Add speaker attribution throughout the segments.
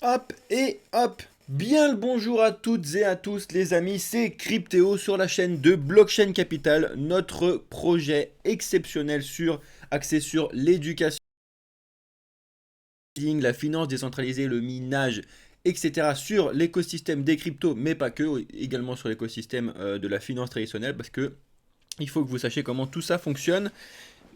Speaker 1: Hop et hop. Bien le bonjour à toutes et à tous les amis, c'est Cryptéo sur la chaîne de Blockchain Capital, notre projet exceptionnel axé sur l'éducation, la finance décentralisée, le minage, etc. sur l'écosystème des cryptos, mais pas que, également sur l'écosystème de la finance traditionnelle, parce que il faut que vous sachiez comment tout ça fonctionne.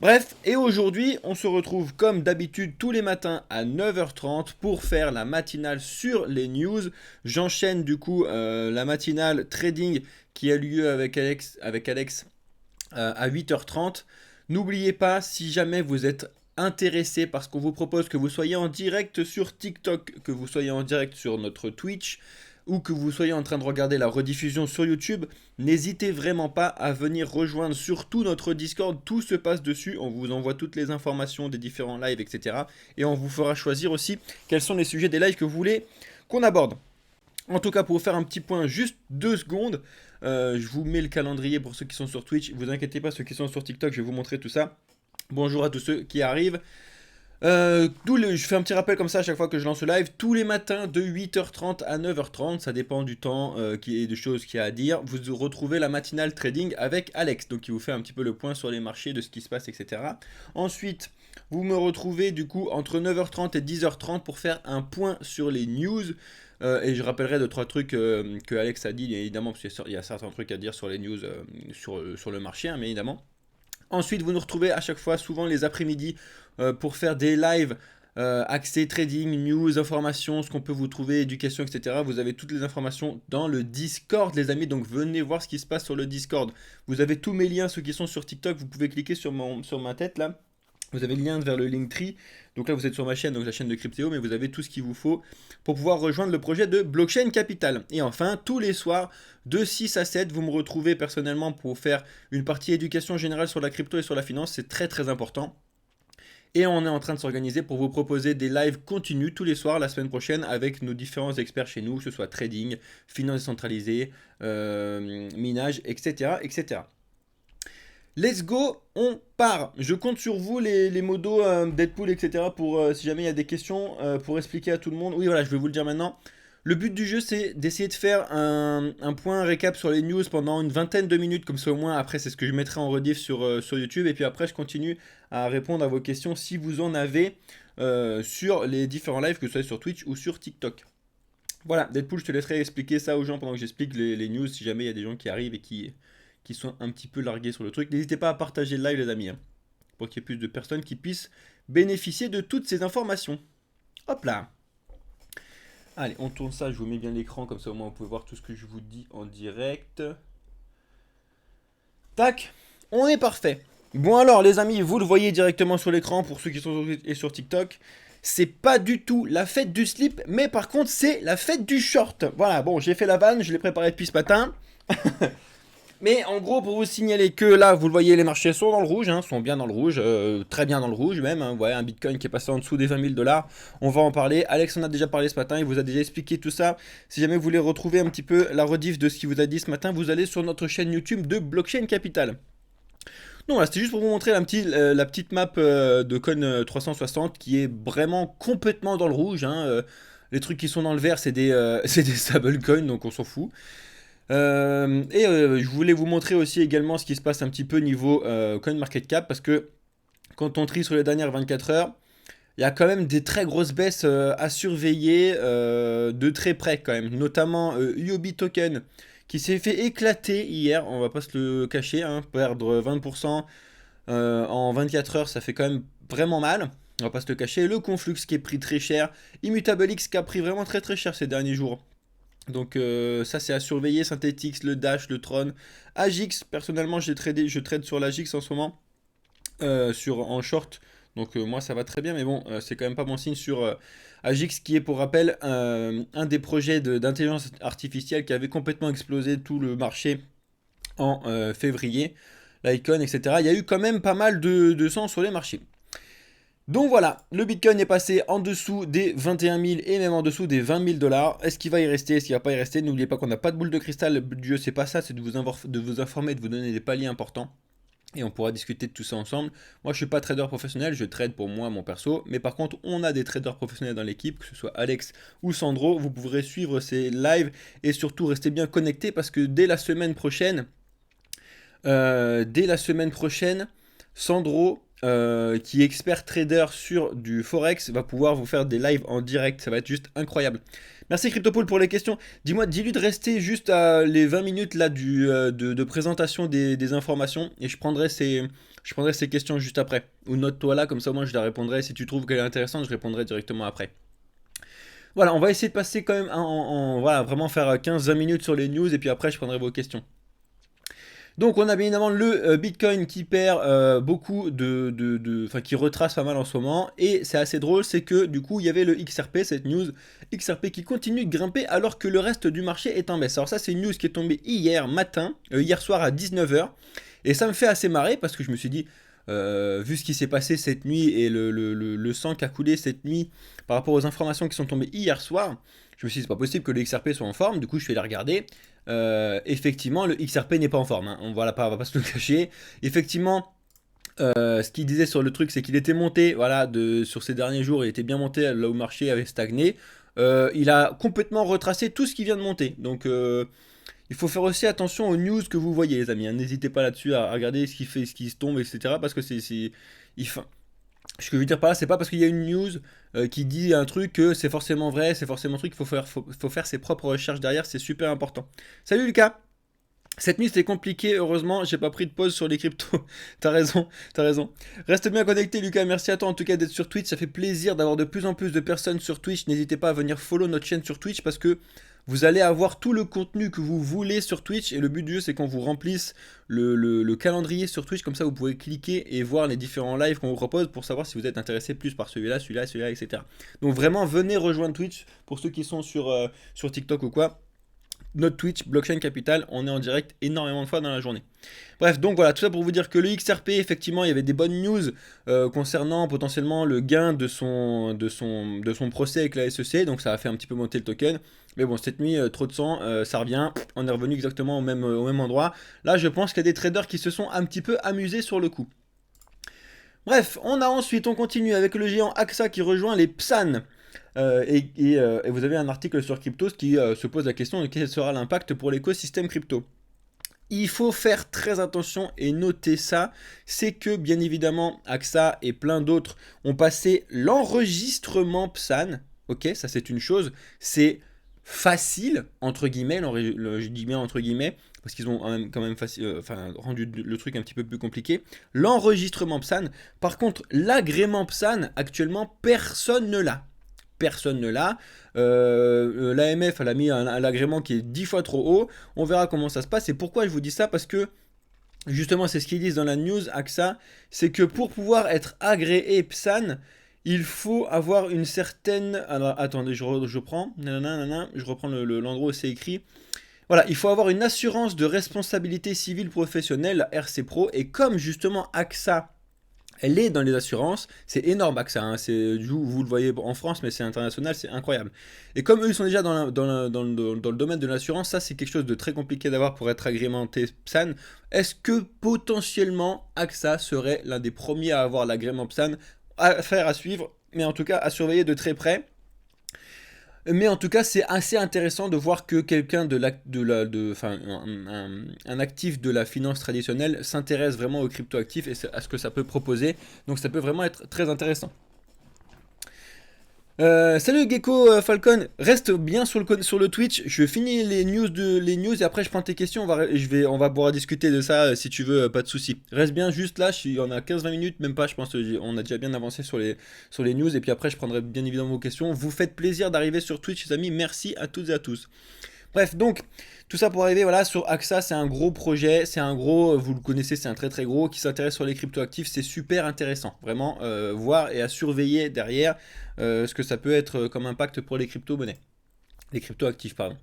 Speaker 1: Bref, et aujourd'hui, on se retrouve comme d'habitude tous les matins à 9h30 pour faire la matinale sur les news. J'enchaîne du coup la matinale trading qui a lieu avec Alex à 8h30. N'oubliez pas, si jamais vous êtes intéressé parce qu'on vous propose que vous soyez en direct sur TikTok, que vous soyez en direct sur notre Twitch, ou que vous soyez en train de regarder la rediffusion sur YouTube, n'hésitez vraiment pas à venir rejoindre surtout notre Discord, tout se passe dessus, on vous envoie toutes les informations des différents lives, etc. Et on vous fera choisir aussi quels sont les sujets des lives que vous voulez qu'on aborde. En tout cas, pour vous faire un petit point, juste 2 secondes, je vous mets le calendrier pour ceux qui sont sur Twitch, vous inquiétez pas, ceux qui sont sur TikTok, je vais vous montrer tout ça. Bonjour à tous ceux qui arrivent. Je fais un petit rappel comme ça à chaque fois que je lance le live. Tous les matins de 8h30 à 9h30, ça dépend du temps et des choses qu'il y a à dire. Vous retrouvez la matinale trading avec Alex, donc qui vous fait un petit peu le point sur les marchés, de ce qui se passe, etc. Ensuite, vous me retrouvez du coup entre 9h30 et 10h30 pour faire un point sur les news. Et je rappellerai 2-3 trucs que Alex a dit, évidemment, parce qu'il y a certains trucs à dire sur les news sur le marché, hein, mais évidemment. Ensuite, vous nous retrouvez à chaque fois, souvent les après-midi, pour faire des lives accès trading, news, informations, ce qu'on peut vous trouver, éducation, etc. Vous avez toutes les informations dans le Discord, les amis. Donc venez voir ce qui se passe sur le Discord. Vous avez tous mes liens, ceux qui sont sur TikTok. Vous pouvez cliquer sur ma tête là. Vous avez le lien vers le Linktree. Donc là, vous êtes sur ma chaîne, donc la chaîne de Cryptéo, mais vous avez tout ce qu'il vous faut pour pouvoir rejoindre le projet de Blockchain Capital. Et enfin, tous les soirs, de 6 à 7, vous me retrouvez personnellement pour faire une partie éducation générale sur la crypto et sur la finance. C'est très très important. Et on est en train de s'organiser pour vous proposer des lives continus tous les soirs la semaine prochaine avec nos différents experts chez nous, que ce soit trading, finance décentralisée, minage, etc., etc. Let's go, on part. Je compte sur vous les modos Deadpool, etc. pour si jamais il y a des questions pour expliquer à tout le monde. Oui, voilà, je vais vous le dire maintenant. Le but du jeu, c'est d'essayer de faire un point récap sur les news pendant une vingtaine de minutes, comme ça au moins après, c'est ce que je mettrai en rediff sur YouTube. Et puis après, je continue à répondre à vos questions si vous en avez sur les différents lives, que ce soit sur Twitch ou sur TikTok. Voilà, Deadpool, je te laisserai expliquer ça aux gens pendant que j'explique les news, si jamais il y a des gens qui arrivent et qui sont un petit peu largués sur le truc. N'hésitez pas à partager le live, les amis, hein, pour qu'il y ait plus de personnes qui puissent bénéficier de toutes ces informations. Hop là. Allez, on tourne ça, je vous mets bien l'écran, comme ça au moins vous pouvez voir tout ce que je vous dis en direct. Tac, on est parfait. Bon alors les amis, vous le voyez directement sur l'écran pour ceux qui sont sur TikTok. C'est pas du tout la fête du slip, mais par contre c'est la fête du short. Voilà, bon j'ai fait la vanne, je l'ai préparé depuis ce matin. Mais en gros, pour vous signaler que là, vous le voyez, les marchés sont dans le rouge, hein, sont bien dans le rouge, très bien dans le rouge même. Hein, vous voyez un Bitcoin qui est passé en dessous des 20 000 $. On va en parler. Alex en a déjà parlé ce matin, il vous a déjà expliqué tout ça. Si jamais vous voulez retrouver un petit peu la rediff de ce qu'il vous a dit ce matin, vous allez sur notre chaîne YouTube de Blockchain Capital. Non, là, c'était juste pour vous montrer la petite map de Coin 360 qui est vraiment complètement dans le rouge. Hein, les trucs qui sont dans le vert, c'est des stablecoins, donc on s'en fout. Je voulais vous montrer aussi également ce qui se passe un petit peu niveau CoinMarketCap parce que quand on trie sur les dernières 24 heures, il y a quand même des très grosses baisses à surveiller de très près quand même, notamment UOB Token qui s'est fait éclater hier, on va pas se le cacher, hein, perdre 20% en 24 heures, ça fait quand même vraiment mal. On va pas se le cacher. Le Conflux qui est pris très cher, ImmutableX qui a pris vraiment très très cher ces derniers jours. Donc ça c'est à surveiller, Synthetix, le Dash, le Tron, Agix, personnellement je trade sur l'Agix en ce moment, en short, donc moi ça va très bien, mais bon c'est quand même pas bon signe sur Agix qui est pour rappel un des projets d'intelligence artificielle qui avait complètement explosé tout le marché en février, l'Icon, etc. Il y a eu quand même pas mal de sang sur les marchés. Donc voilà, le Bitcoin est passé en dessous des 21 000 et même en dessous des 20 000 $. Est-ce qu'il va y rester? Est-ce qu'il va pas y rester? N'oubliez pas qu'on n'a pas de boule de cristal. Le but du jeu, c'est pas ça, c'est de vous informer, de vous donner des paliers importants. et on pourra discuter de tout ça ensemble. Moi, je suis pas trader professionnel, je trade pour moi, mon perso, mais par contre, on a des traders professionnels dans l'équipe, que ce soit Alex ou Sandro. Vous pourrez suivre ces lives et surtout rester bien connectés parce que dès la semaine prochaine, Sandro, qui est expert trader sur du Forex, va pouvoir vous faire des lives en direct. Ça va être juste incroyable. Merci CryptoPool pour les questions. Dis-lui de rester juste à les 20 minutes là de présentation des informations et je prendrai ces questions juste après. Ou note-toi là, comme ça moi je la répondrai. Si tu trouves qu'elle est intéressante, je répondrai directement après. Voilà, on va essayer de passer quand même voilà, vraiment faire 15-20 minutes sur les news et puis après je prendrai vos questions. Donc on a bien évidemment le Bitcoin qui perd beaucoup enfin qui retrace pas mal en ce moment. Et c'est assez drôle, c'est que du coup il y avait le XRP, cette news XRP qui continue de grimper alors que le reste du marché est en baisse. Alors ça c'est une news qui est tombée hier matin, hier soir à 19h. Et ça me fait assez marrer parce que je me suis dit, vu ce qui s'est passé cette nuit et le sang qui a coulé cette nuit par rapport aux informations qui sont tombées hier soir, je me suis dit c'est pas possible que le XRP soit en forme. Du coup je suis allé regarder. Effectivement, le XRP n'est pas en forme, hein. On va pas se le cacher. Effectivement, ce qu'il disait sur le truc, c'est qu'il était monté, voilà, sur ces derniers jours, il était bien monté là où le marché avait stagné. Il a complètement retracé tout ce qui vient de monter. Donc, il faut faire aussi attention aux news que vous voyez, les amis, hein. N'hésitez pas là-dessus à regarder ce qui fait, ce qui se tombe, etc. Parce que ce que je veux dire par là, c'est pas parce qu'il y a une news qui dit un truc que c'est forcément vrai, c'est forcément un truc, il faut faire ses propres recherches derrière, c'est super important. Salut Lucas. Cette nuit c'était compliqué, heureusement j'ai pas pris de pause sur les cryptos. T'as raison, t'as raison. Reste bien connecté Lucas, merci à toi en tout cas d'être sur Twitch, ça fait plaisir d'avoir de plus en plus de personnes sur Twitch. N'hésitez pas à venir follow notre chaîne sur Twitch parce que vous allez avoir tout le contenu que vous voulez sur Twitch et le but du jeu c'est qu'on vous remplisse le calendrier sur Twitch, comme ça vous pouvez cliquer et voir les différents lives qu'on vous propose pour savoir si vous êtes intéressé plus par celui-là, celui-là, celui-là, etc. Donc vraiment venez rejoindre Twitch pour ceux qui sont sur TikTok ou quoi. Notre Twitch, Blockchain Capital, on est en direct énormément de fois dans la journée. Bref, donc voilà, tout ça pour vous dire que le XRP, effectivement, il y avait des bonnes news concernant potentiellement le gain de son procès avec la SEC, donc ça a fait un petit peu monter le token. Mais bon, cette nuit, trop de sang, ça revient, on est revenu exactement au même endroit. Là, je pense qu'il y a des traders qui se sont un petit peu amusés sur le coup. Bref, on continue avec le géant AXA qui rejoint les PSAN. Et vous avez un article sur Cryptos qui se pose la question de quel sera l'impact pour l'écosystème crypto. Il faut faire très attention et noter ça, c'est que bien évidemment AXA et plein d'autres ont passé l'enregistrement PSAN, ok, ça c'est une chose, c'est facile, entre guillemets, je dis bien entre guillemets, parce qu'ils ont quand même rendu le truc un petit peu plus compliqué, l'enregistrement PSAN, par contre l'agrément PSAN, actuellement personne ne l'a. Personne ne l'a. L'AMF elle a mis un agrément qui est 10 fois trop haut. On verra comment ça se passe. Et pourquoi je vous dis ça? Parce que justement, c'est ce qu'ils disent dans la news AXA, c'est que pour pouvoir être agréé PSAN, il faut avoir une certaine... Alors attendez, je reprends. Je reprends l'endroit où c'est écrit. Voilà, il faut avoir une assurance de responsabilité civile professionnelle, RC Pro. Et comme justement AXA... elle est dans les assurances, c'est énorme AXA, hein. Vous le voyez en France, mais c'est international, c'est incroyable. Et comme eux, ils sont déjà dans le domaine de l'assurance, ça c'est quelque chose de très compliqué d'avoir pour être agrémenté PSAN. Est-ce que potentiellement AXA serait l'un des premiers à avoir l'agrément PSAN? À suivre, mais en tout cas à surveiller de très près. Mais en tout cas, c'est assez intéressant de voir que quelqu'un un actif de la finance traditionnelle s'intéresse vraiment aux cryptoactifs et à ce que ça peut proposer. Donc ça peut vraiment être très intéressant. Salut Gecko Falcon, reste bien sur le Twitch. Je finis les news et après je prends tes questions. On va pouvoir discuter de ça si tu veux, pas de souci. Reste bien juste là. On a 15-20 minutes, même pas. Je pense qu'on a déjà bien avancé sur les news et puis après je prendrai bien évidemment vos questions. Vous faites plaisir d'arriver sur Twitch, les amis. Merci à toutes et à tous. Bref, donc, tout ça pour arriver, voilà, sur AXA, c'est un gros projet, vous le connaissez, c'est un très très gros, qui s'intéresse sur les cryptoactifs, c'est super intéressant, vraiment, voir et à surveiller derrière ce que ça peut être comme impact pour les crypto-monnaies, les cryptoactifs, pardon.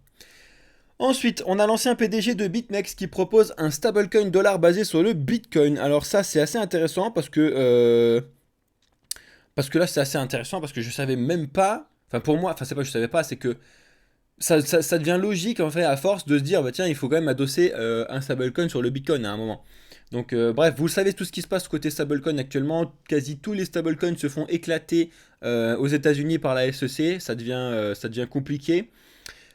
Speaker 1: Ensuite, on a l'ancien PDG de BitMEX qui propose un stablecoin dollar basé sur le Bitcoin. Alors ça, c'est assez intéressant parce que là, c'est assez intéressant parce que je savais même pas, enfin pour moi, enfin c'est pas que je savais pas, c'est que ça devient logique en fait à force de se dire bah tiens il faut quand même adosser un stablecoin sur le Bitcoin à un moment. Donc bref, vous savez tout ce qui se passe côté stablecoin actuellement. Quasi tous les stablecoins se font éclater aux États-Unis par la SEC. Ça devient compliqué.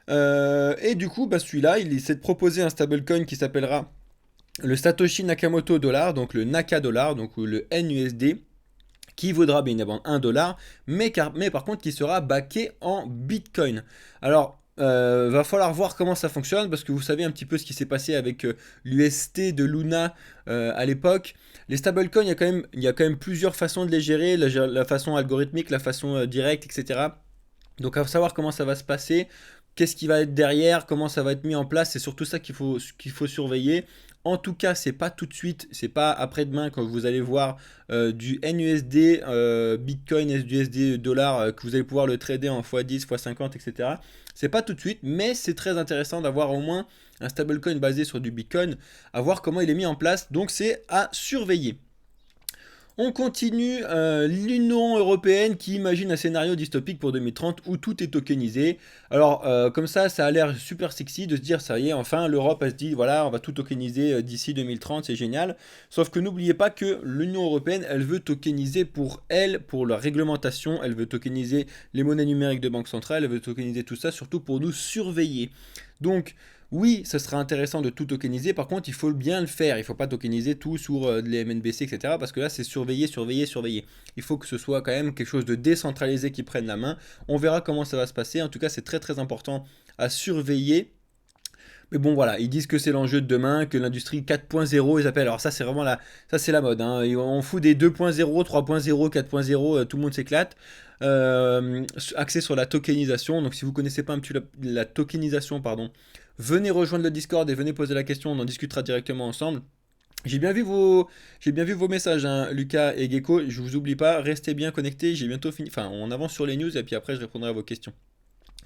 Speaker 1: Et du coup, bah, celui-là, il essaie de proposer un stablecoin qui s'appellera le Satoshi Nakamoto dollar, donc le Naka dollar, donc ou le NUSD, qui vaudra bien évidemment 1 dollar, mais par contre qui sera backé en Bitcoin. Alors, va falloir voir comment ça fonctionne, parce que vous savez un petit peu ce qui s'est passé avec l'UST de Luna à l'époque. Les stablecoins, il y a quand même plusieurs façons de les gérer, la façon algorithmique, la façon directe, etc. Donc à savoir comment ça va se passer, qu'est-ce qui va être derrière, comment ça va être mis en place, c'est surtout ça qu'il faut surveiller. En tout cas, c'est pas tout de suite, c'est pas après-demain quand vous allez voir du NUSD, Bitcoin, USD, dollar, que vous allez pouvoir le trader en x10, x50, etc. C'est pas tout de suite, mais c'est très intéressant d'avoir au moins un stablecoin basé sur du Bitcoin, à voir comment il est mis en place, donc c'est à surveiller. On continue, l'Union européenne qui imagine un scénario dystopique pour 2030 où tout est tokenisé. Alors, comme ça a l'air super sexy de se dire, ça y est, enfin, l'Europe, elle se dit, voilà, on va tout tokeniser d'ici 2030, c'est génial. Sauf que n'oubliez pas que l'Union européenne, elle veut tokeniser pour elle, pour la réglementation, elle veut tokeniser les monnaies numériques de banque centrale, elle veut tokeniser tout ça, surtout pour nous surveiller. Donc, oui, ce sera intéressant de tout tokeniser, par contre, il faut bien le faire. Il ne faut pas tokeniser tout sur les MNBC, etc. Parce que là, c'est surveiller, surveiller, surveiller. Il faut que ce soit quand même quelque chose de décentralisé qui prenne la main. On verra comment ça va se passer. En tout cas, c'est très très important à surveiller. Mais bon, voilà, ils disent que c'est l'enjeu de demain, que l'industrie 4.0, ils appellent. Alors ça, c'est vraiment ça, c'est la mode, hein. On fout des 2.0, 3.0, 4.0, tout le monde s'éclate. Axé sur la tokenisation. Donc si vous connaissez pas un petit peu la tokenisation, pardon, venez rejoindre le Discord et venez poser la question. On en discutera directement ensemble. J'ai bien vu vos messages, hein, Lucas et Gecko. Je vous oublie pas, restez bien connectés. J'ai bientôt fini. Enfin, on avance sur les news et puis après, je répondrai à vos questions.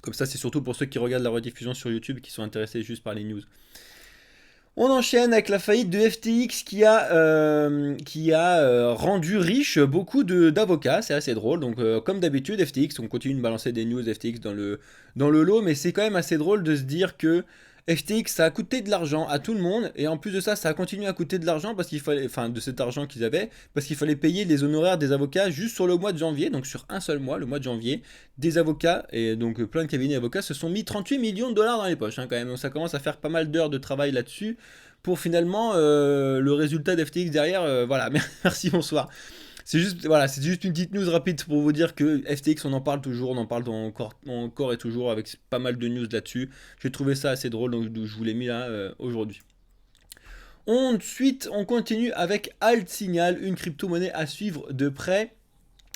Speaker 1: Comme ça, c'est surtout pour ceux qui regardent la rediffusion sur YouTube et qui sont intéressés juste par les news. On enchaîne avec la faillite de FTX qui a rendu riche beaucoup d'avocats, c'est assez drôle. Donc comme d'habitude, FTX, on continue de balancer des news FTX dans le lot, mais c'est quand même assez drôle de se dire que FTX, ça a coûté de l'argent à tout le monde, et en plus de ça, ça a continué à coûter de l'argent parce qu'il fallait, enfin de cet argent qu'ils avaient, parce qu'il fallait payer les honoraires des avocats juste sur le mois de janvier, donc sur un seul mois, le mois de janvier, des avocats, et donc plein de cabinets d'avocats se sont mis 38 millions de dollars dans les poches, hein, quand même, donc ça commence à faire pas mal d'heures de travail là-dessus, pour finalement le résultat d'FTX derrière, voilà, merci, bonsoir. C'est juste, voilà, c'est juste une petite news rapide pour vous dire que FTX, on en parle toujours, on en parle encore et toujours avec pas mal de news là-dessus. J'ai trouvé ça assez drôle, donc je vous l'ai mis là aujourd'hui. Ensuite, on continue avec Altsignal, une crypto-monnaie à suivre de près.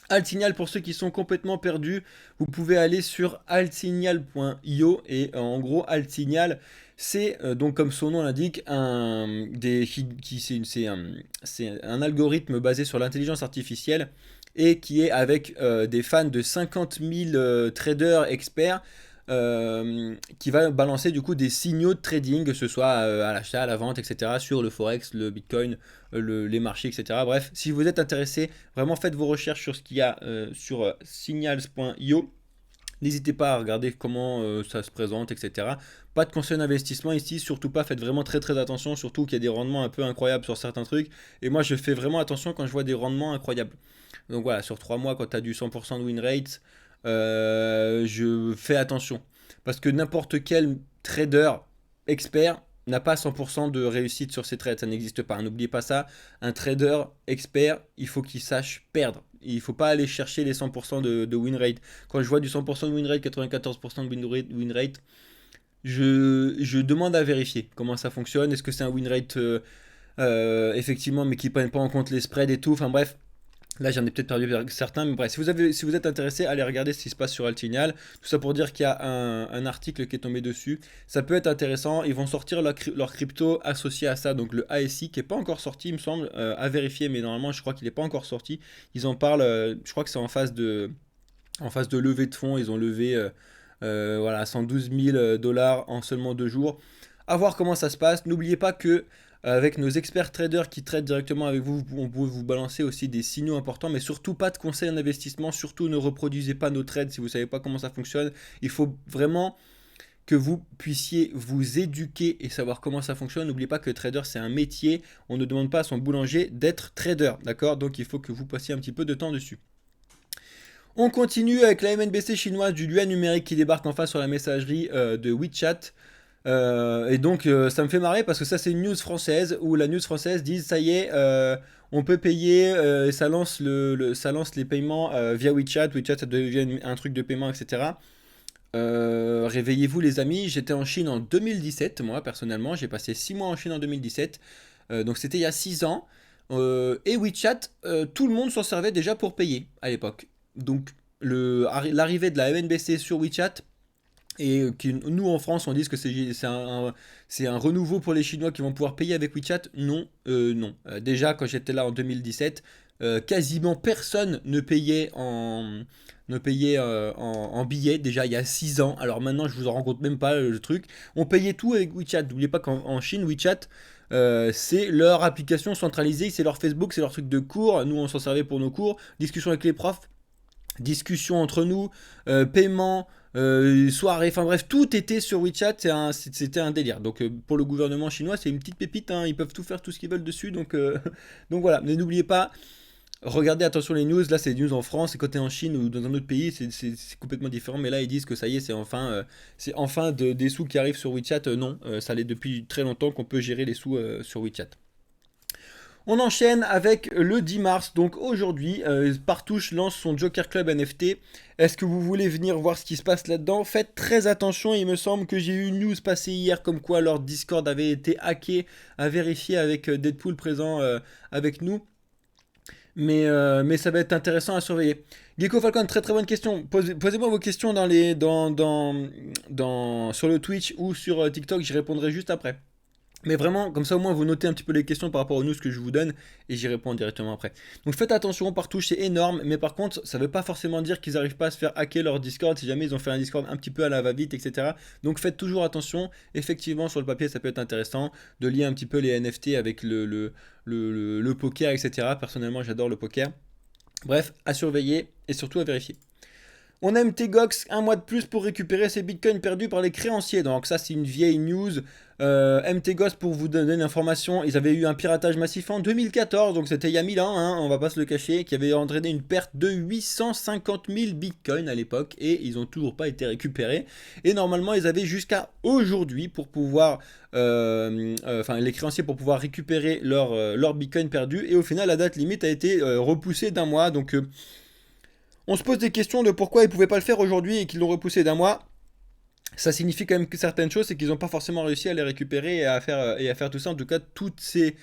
Speaker 1: Altsignal, pour ceux qui sont complètement perdus, vous pouvez aller sur altsignal.io et en gros, Altsignal, c'est donc comme son nom l'indique, c'est un algorithme basé sur l'intelligence artificielle et qui est avec des fans de 50 000 traders experts qui va balancer du coup des signaux de trading, que ce soit à l'achat, à la vente, etc., sur le Forex, le Bitcoin, les marchés, etc. Bref, si vous êtes intéressé, vraiment faites vos recherches sur ce qu'il y a sur signals.io. N'hésitez pas à regarder comment ça se présente, etc. Pas de conseil d'investissement ici, surtout pas, faites vraiment très très attention, surtout qu'il y a des rendements un peu incroyables sur certains trucs. Et moi je fais vraiment attention quand je vois des rendements incroyables. Donc voilà, sur 3 mois, quand tu as du 100% de win rate, je fais attention. Parce que n'importe quel trader expert n'a pas 100% de réussite sur ses trades, ça n'existe pas. N'oubliez pas ça, un trader expert, il faut qu'il sache perdre. Il ne faut pas aller chercher les 100% de win rate. Quand je vois du 100% de win rate, 94% de win rate, je demande à vérifier comment ça fonctionne. Est-ce que c'est un win rate effectivement, mais qui ne prenne pas en compte les spreads et tout. Enfin bref, là, j'en ai peut-être perdu certains, mais bref, si vous êtes intéressé, allez regarder ce qui se passe sur Altignal. Tout ça pour dire qu'il y a un article qui est tombé dessus. Ça peut être intéressant. Ils vont sortir leur crypto associé à ça, donc le ASI, qui n'est pas encore sorti, il me semble, à vérifier, mais normalement, je crois qu'il n'est pas encore sorti. Ils en parlent, je crois que c'est en phase de levée de fonds. Ils ont levé voilà, 112 000 dollars en seulement 2 jours. À voir comment ça se passe. N'oubliez pas que avec nos experts traders qui traitent directement avec vous, on peut vous balancer aussi des signaux importants, mais surtout pas de conseils en investissement. Surtout ne reproduisez pas nos trades si vous ne savez pas comment ça fonctionne. Il faut vraiment que vous puissiez vous éduquer et savoir comment ça fonctionne. N'oubliez pas que trader, c'est un métier. On ne demande pas à son boulanger d'être trader, d'accord? Donc il faut que vous passiez un petit peu de temps dessus. On continue avec la MNBC chinoise du yuan numérique qui débarque enfin sur la messagerie de WeChat. Et donc ça me fait marrer parce que ça c'est une news française où la news française dit ça y est, on peut payer, ça lance, ça lance les paiements via WeChat. WeChat ça devient un truc de paiement, etc. Réveillez-vous les amis, j'étais en Chine en 2017, moi personnellement, j'ai passé 6 mois en Chine en 2017, donc c'était il y a 6 ans, et WeChat, tout le monde s'en servait déjà pour payer à l'époque. Donc l'arrivée de la MNBC sur WeChat, et nous en France on dit que c'est un renouveau pour les Chinois qui vont pouvoir payer avec WeChat, non, non. Déjà quand j'étais là en 2017, quasiment personne ne payait en billets déjà il y a 6 ans. Alors maintenant je vous en rends compte même pas le truc. On payait tout avec WeChat. N'oubliez pas qu'en Chine WeChat c'est leur application centralisée, c'est leur Facebook, c'est leur truc de cours. Nous on s'en servait pour nos cours, discussion avec les profs, discussion entre nous, paiement, soirée, enfin bref, tout était sur WeChat, c'était un délire. Donc pour le gouvernement chinois, c'est une petite pépite, hein, ils peuvent tout faire, tout ce qu'ils veulent dessus, donc, donc voilà. Mais n'oubliez pas, regardez attention les news, là c'est des news en France, et quand tu es en Chine ou dans un autre pays, c'est complètement différent, mais là ils disent que ça y est, c'est enfin des sous qui arrivent sur WeChat. Non, ça l'est depuis très longtemps qu'on peut gérer les sous sur WeChat. On enchaîne avec le 10 mars, donc aujourd'hui, Partouche lance son Joker Club NFT. Est-ce que vous voulez venir voir ce qui se passe là-dedans? Faites très attention, il me semble que j'ai eu une news passée hier comme quoi leur Discord avait été hacké, à vérifier avec Deadpool présent avec nous. Mais ça va être intéressant à surveiller. Gecko Falcon, très très bonne question. Posez-moi vos questions sur le Twitch ou sur TikTok, j'y répondrai juste après. Mais vraiment, comme ça au moins vous notez un petit peu les questions par rapport aux news que je vous donne et j'y réponds directement après. Donc faites attention, Partouche c'est énorme, mais par contre ça veut pas forcément dire qu'ils n'arrivent pas à se faire hacker leur Discord si jamais ils ont fait un Discord un petit peu à la va-vite, etc. Donc faites toujours attention, effectivement sur le papier ça peut être intéressant de lier un petit peu les NFT avec le poker, etc. Personnellement j'adore le poker. Bref, à surveiller et surtout à vérifier. On a MTGOX un mois de plus pour récupérer ses bitcoins perdus par les créanciers. Donc ça c'est une vieille news. MTGOX, pour vous donner l'information, ils avaient eu un piratage massif en 2014, donc c'était il y a 1000 ans, hein, on va pas se le cacher, qui avait entraîné une perte de 850 000 bitcoins à l'époque, et ils ont toujours pas été récupérés. Et normalement ils avaient jusqu'à aujourd'hui pour pouvoir, les créanciers pour pouvoir récupérer leur bitcoin perdu, et au final la date limite a été repoussée d'un mois. Donc on se pose des questions de pourquoi ils ne pouvaient pas le faire aujourd'hui et qu'ils l'ont repoussé d'un mois. Ça signifie quand même que certaines choses, c'est qu'ils n'ont pas forcément réussi à les récupérer et à faire tout ça. En tout cas, tous ces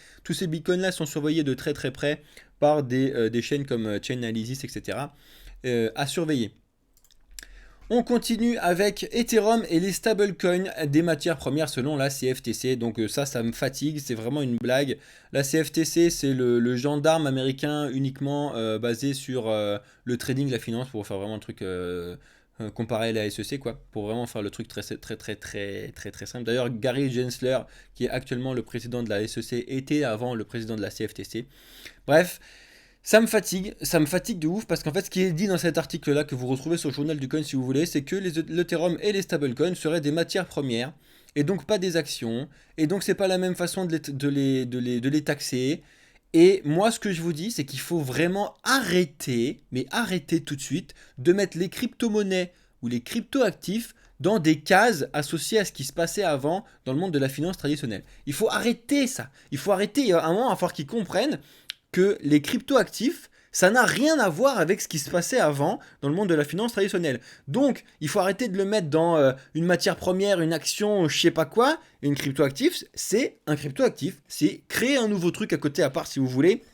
Speaker 1: bitcoins-là sont surveillés de très très près par des chaînes comme Chainalysis, etc. À surveiller. On continue avec Ethereum et les stablecoins des matières premières selon la CFTC. Donc ça me fatigue, c'est vraiment une blague. La CFTC, c'est le gendarme américain uniquement basé sur le trading, la finance, pour faire vraiment le truc comparé à la SEC, quoi. Pour vraiment faire le truc très très très très très très simple. D'ailleurs, Gary Gensler, qui est actuellement le président de la SEC, était avant le président de la CFTC. Bref. Ça me fatigue de ouf parce qu'en fait ce qui est dit dans cet article là que vous retrouvez sur le journal du coin si vous voulez, c'est que l'Ethereum et les stablecoins seraient des matières premières et donc pas des actions, et donc c'est pas la même façon de les taxer. Et moi ce que je vous dis c'est qu'il faut vraiment arrêter, mais arrêter tout de suite, de mettre les crypto-monnaies ou les crypto-actifs dans des cases associées à ce qui se passait avant dans le monde de la finance traditionnelle. Il faut arrêter ça, il faut arrêter, à un moment il va falloir qu'ils comprennent que les crypto-actifs, ça n'a rien à voir avec ce qui se passait avant dans le monde de la finance traditionnelle. Donc, il faut arrêter de le mettre dans une matière première, une action, je sais pas quoi. Une crypto-actif, c'est un crypto-actif. C'est créer un nouveau truc à côté à part si vous voulez.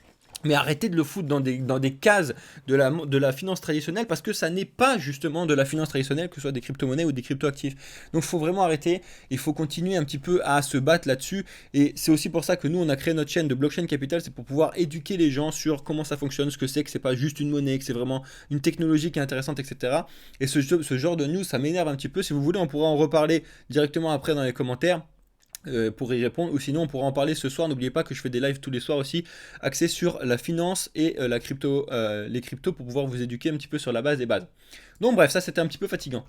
Speaker 1: Mais arrêtez de le foutre dans des cases de la finance traditionnelle parce que ça n'est pas justement de la finance traditionnelle, que ce soit des crypto-monnaies ou des crypto-actifs. Donc il faut vraiment arrêter, il faut continuer un petit peu à se battre là-dessus. Et c'est aussi pour ça que nous on a créé notre chaîne de Blockchain Capital, c'est pour pouvoir éduquer les gens sur comment ça fonctionne, ce que c'est pas juste une monnaie, que c'est vraiment une technologie qui est intéressante, etc. Et ce genre de news, ça m'énerve un petit peu. Si vous voulez, on pourra en reparler directement après dans les commentaires. Pour y répondre, ou sinon on pourra en parler ce soir. N'oubliez pas que je fais des lives tous les soirs aussi axés sur la finance et la crypto, les cryptos, pour pouvoir vous éduquer un petit peu sur la base des bases. Donc bref, ça c'était un petit peu fatigant.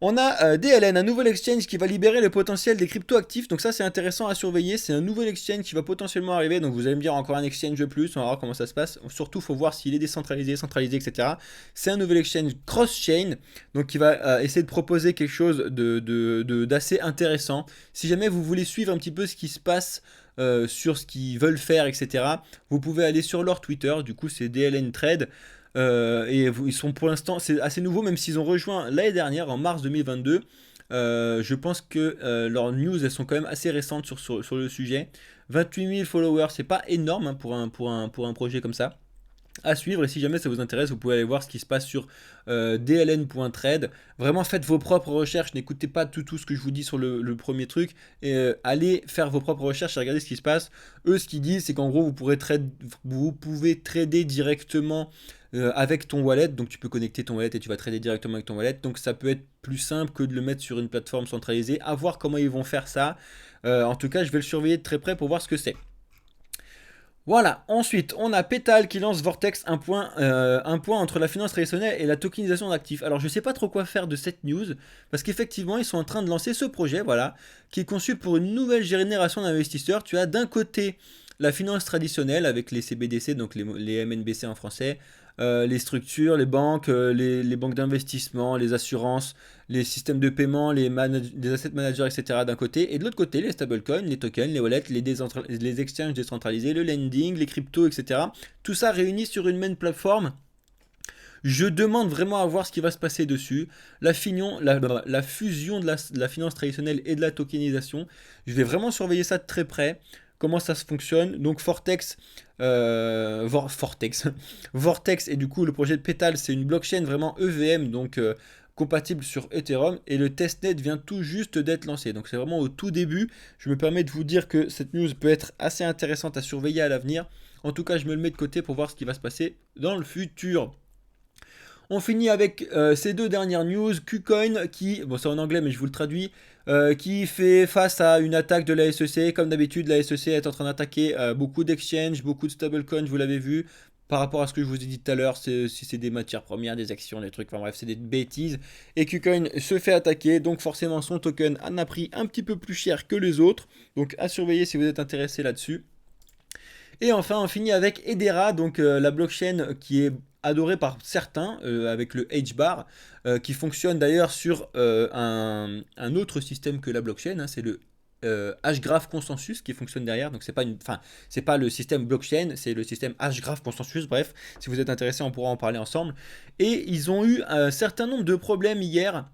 Speaker 1: On a DLN, un nouvel exchange qui va libérer le potentiel des crypto-actifs. Donc ça, c'est intéressant à surveiller. C'est un nouvel exchange qui va potentiellement arriver. Donc vous allez me dire encore un exchange de plus. On va voir comment ça se passe. Surtout, il faut voir s'il est décentralisé, centralisé, etc. C'est un nouvel exchange cross-chain. Donc qui va essayer de proposer quelque chose d'assez intéressant. Si jamais vous voulez suivre un petit peu ce qui se passe sur ce qu'ils veulent faire, etc., vous pouvez aller sur leur Twitter. Du coup, c'est DLN Trade. Ils sont pour l'instant, c'est assez nouveau, même s'ils ont rejoint l'année dernière, en mars 2022. Je pense que leurs news, elles sont quand même assez récentes sur le sujet. 28 000 followers, c'est pas énorme hein, pour un projet comme ça. À suivre, et si jamais ça vous intéresse, vous pouvez aller voir ce qui se passe sur dln.trade. Vraiment, faites vos propres recherches, n'écoutez pas tout ce que je vous dis sur le premier truc, et allez faire vos propres recherches et regardez ce qui se passe. Eux, ce qu'ils disent, c'est qu'en gros, vous pouvez trader directement avec ton wallet, donc tu peux connecter ton wallet et tu vas trader directement avec ton wallet, donc ça peut être plus simple que de le mettre sur une plateforme centralisée. À voir comment ils vont faire ça. En tout cas, je vais le surveiller de très près pour voir ce que c'est. Voilà, ensuite on a Petal qui lance Vortex, un point entre la finance traditionnelle et la tokenisation d'actifs. Alors je sais pas trop quoi faire de cette news, parce qu'effectivement ils sont en train de lancer ce projet, voilà, qui est conçu pour une nouvelle génération d'investisseurs. Tu as d'un côté la finance traditionnelle avec les CBDC, donc les MNBC en français, les structures, les banques, les banques d'investissement, les assurances, les systèmes de paiement, les asset managers, etc. d'un côté, et de l'autre côté, les stablecoins, les tokens, les wallets, les exchanges décentralisés, le lending, les cryptos, etc. Tout ça réuni sur une même plateforme. Je demande vraiment à voir ce qui va se passer dessus. La fusion de la finance traditionnelle et de la tokenisation. Je vais vraiment surveiller ça de très près. Comment ça se fonctionne. Donc Vortex et du coup le projet de Petal, c'est une blockchain vraiment EVM, donc compatible sur Ethereum, et le testnet vient tout juste d'être lancé. Donc c'est vraiment au tout début. Je me permets de vous dire que cette news peut être assez intéressante à surveiller à l'avenir. En tout cas, je me le mets de côté pour voir ce qui va se passer dans le futur. On finit avec ces deux dernières news. KuCoin qui, bon c'est en anglais mais je vous le traduis, qui fait face à une attaque de la SEC. Comme d'habitude, la SEC est en train d'attaquer beaucoup d'exchanges, beaucoup de stablecoins, vous l'avez vu. Par rapport à ce que je vous ai dit tout à l'heure, si c'est des matières premières, des actions, des trucs, enfin bref, c'est des bêtises. Et KuCoin se fait attaquer, donc forcément son token en a pris un petit peu plus cher que les autres. Donc à surveiller si vous êtes intéressé là-dessus. Et enfin, on finit avec Hedera, donc la blockchain qui est adorée par certains avec le H-bar, qui fonctionne d'ailleurs sur un autre système que la blockchain, hein, c'est le Hgraph Consensus qui fonctionne derrière. Donc c'est pas le système blockchain, c'est le système Hgraph Consensus. Bref, si vous êtes intéressé, on pourra en parler ensemble. Et ils ont eu un certain nombre de problèmes hier.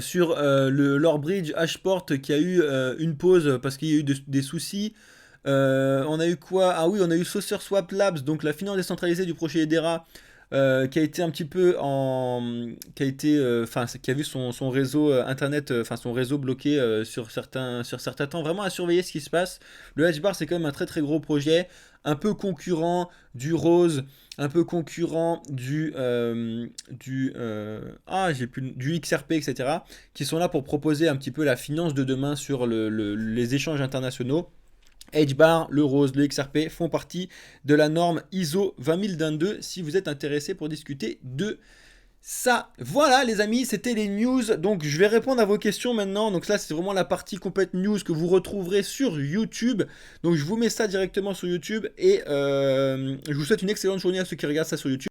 Speaker 1: Sur leur bridge Hashport qui a eu une pause parce qu'il y a eu des soucis. On a eu quoi? Ah oui, on a eu Saucer Swap Labs, donc la finance décentralisée du projet Hedera, qui a été un petit peu qui a vu son réseau internet, son réseau bloqué sur certains temps. Vraiment à surveiller ce qui se passe. Le H-Bar, c'est quand même un très très gros projet, un peu concurrent du Rose, un peu concurrent du XRP, etc., qui sont là pour proposer un petit peu la finance de demain sur les échanges internationaux. H-Bar, le Rose, le XRP font partie de la norme ISO 20022 si vous êtes intéressé pour discuter de ça. Voilà les amis, c'était les news. Donc je vais répondre à vos questions maintenant. Donc là c'est vraiment la partie complète news que vous retrouverez sur YouTube. Donc je vous mets ça directement sur YouTube et je vous souhaite une excellente journée à ceux qui regardent ça sur YouTube.